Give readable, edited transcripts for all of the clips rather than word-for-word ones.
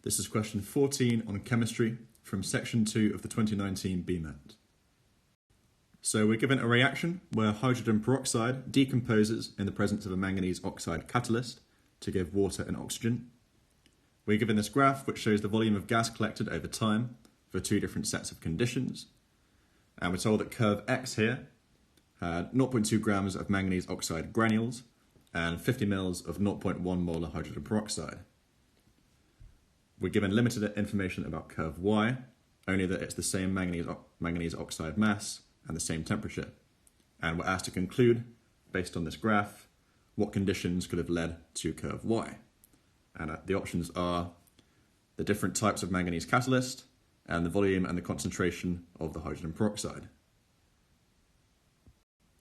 This is question 14 on chemistry from section 2 of the 2019 BMAT. So we're given a reaction where hydrogen peroxide decomposes in the presence of a manganese oxide catalyst to give water and oxygen. We're given this graph which shows the volume of gas collected over time for two different sets of conditions. And we're told that curve X here had 0.2 grams of manganese oxide granules and 50 mils of 0.1 molar hydrogen peroxide. We're given limited information about curve Y, only that it's the same manganese oxide mass and the same temperature. And we're asked to conclude, based on this graph, what conditions could have led to curve Y. And the options are the different types of manganese catalyst and the volume and the concentration of the hydrogen peroxide.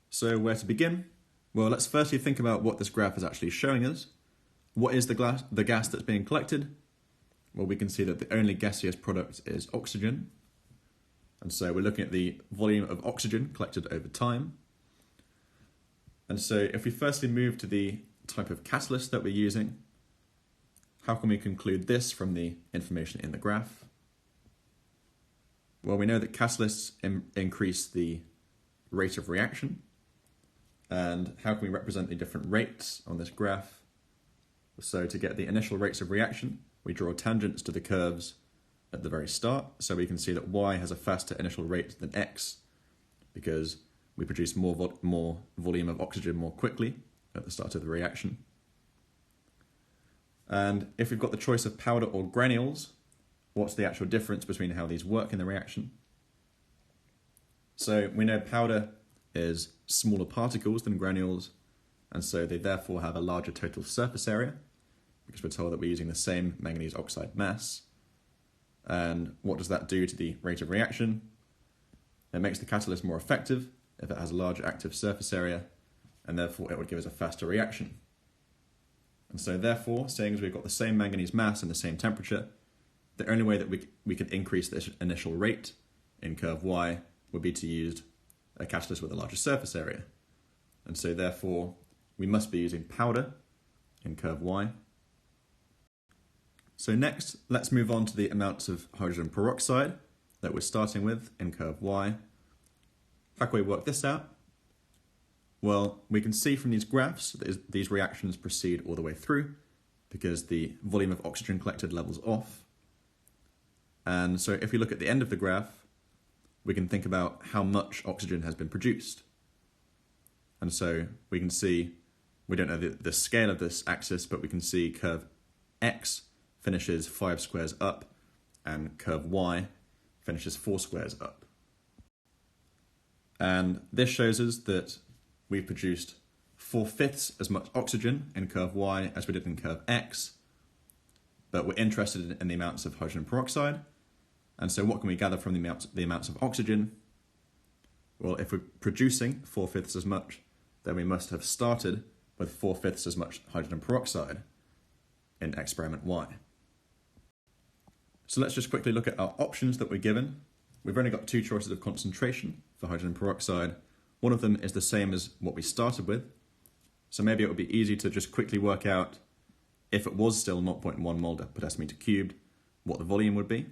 So where to begin? Well, let's firstly think about what this graph is actually showing us. What is the gas that's being collected? Well, we can see that the only gaseous product is oxygen. And so we're looking at the volume of oxygen collected over time. And so if we firstly move to the type of catalyst that we're using, how can we conclude this from the information in the graph? Well, we know that catalysts increase the rate of reaction. And how can we represent the different rates on this graph? So to get the initial rates of reaction, we draw tangents to the curves at the very start, so we can see that Y has a faster initial rate than X because we produce more volume of oxygen more quickly at the start of the reaction. And if we've got the choice of powder or granules, what's the actual difference between how these work in the reaction? So we know powder is smaller particles than granules, and so they therefore have a larger total surface area, because we're told that we're using the same manganese oxide mass. And what does that do to the rate of reaction? It makes the catalyst more effective if it has a larger active surface area, and therefore it would give us a faster reaction. And so therefore, seeing as we've got the same manganese mass and the same temperature, the only way that we can increase this initial rate in curve Y would be to use a catalyst with a larger surface area. And so therefore, we must be using powder in curve Y. So next, let's move on to the amounts of hydrogen peroxide that we're starting with in curve Y. How can we work this out? Well, we can see from these graphs that these reactions proceed all the way through because the volume of oxygen collected levels off. And so if we look at the end of the graph, we can think about how much oxygen has been produced. And so we can see, we don't know the scale of this axis, but we can see curve X finishes 5 squares up and curve Y finishes 4 squares up. And this shows us that we've produced 4/5 as much oxygen in curve Y as we did in curve X, but we're interested in the amounts of hydrogen peroxide. And so what can we gather from the amounts of oxygen? Well, if we're producing 4/5 as much, then we must have started with 4/5 as much hydrogen peroxide in experiment Y. So let's just quickly look at our options that we're given. We've only got two choices of concentration for hydrogen peroxide. One of them is the same as what we started with. So maybe it would be easy to just quickly work out, if it was still 0.1 mol per decimeter cubed, what the volume would be.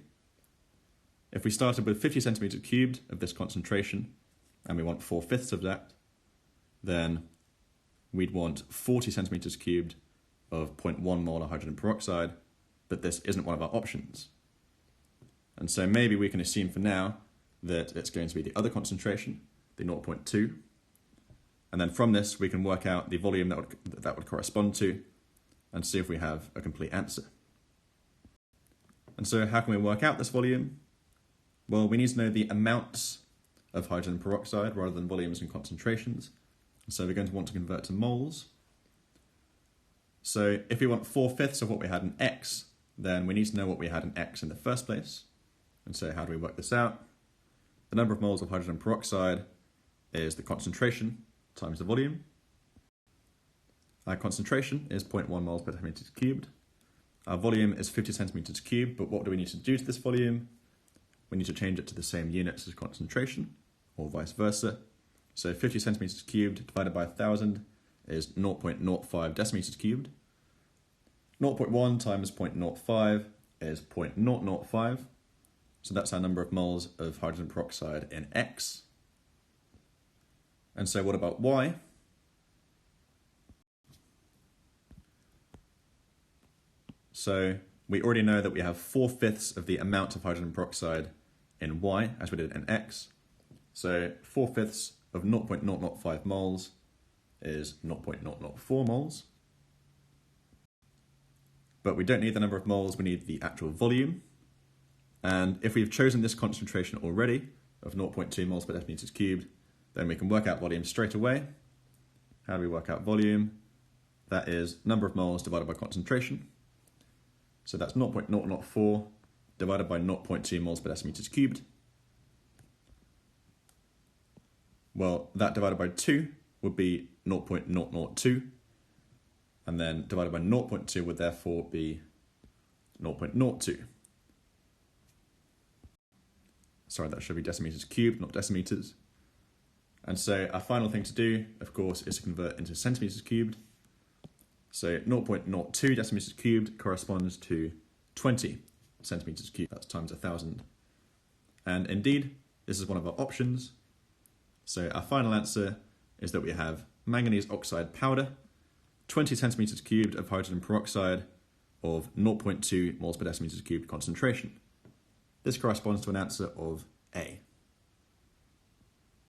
If we started with 50 centimeters cubed of this concentration, and we want 4/5 of that, then we'd want 40 centimeters cubed of 0.1 molar hydrogen peroxide, but this isn't one of our options. And so maybe we can assume for now that it's going to be the other concentration, the 0.2. And then from this, we can work out the volume that would correspond to and see if we have a complete answer. And so how can we work out this volume? Well, we need to know the amounts of hydrogen peroxide rather than volumes and concentrations. And so we're going to want to convert to moles. So if we want 4/5 of what we had in X, then we need to know what we had in X in the first place. And so how do we work this out? The number of moles of hydrogen peroxide is the concentration times the volume. Our concentration is 0.1 moles per decimeter cubed. Our volume is 50 centimeters cubed, but what do we need to do to this volume? We need to change it to the same units as concentration, or vice versa. So 50 centimeters cubed divided by 1,000 is 0.05 decimeters cubed. 0.1 times 0.05 is 0.005. So that's our number of moles of hydrogen peroxide in X. And so what about Y? So we already know that we have 4/5 of the amount of hydrogen peroxide in Y as we did in X. So 4/5 of 0.005 moles is 0.004 moles. But we don't need the number of moles, we need the actual volume. And if we've chosen this concentration already of 0.2 moles per decimeters cubed, then we can work out volume straight away. How do we work out volume? That is number of moles divided by concentration. So that's 0.004 divided by 0.2 moles per decimeters cubed. Well, that divided by 2 would be 0.002, and then divided by 0.2 would therefore be 0.02. Sorry, that should be decimeters cubed, not decimeters. And so our final thing to do, of course, is to convert into centimeters cubed. So 0.02 decimeters cubed corresponds to 20 centimeters cubed. That's times 1,000. And indeed, this is one of our options. So our final answer is that we have manganese oxide powder, 20 centimeters cubed of hydrogen peroxide of 0.2 moles per decimeters cubed concentration. This corresponds to an answer of A.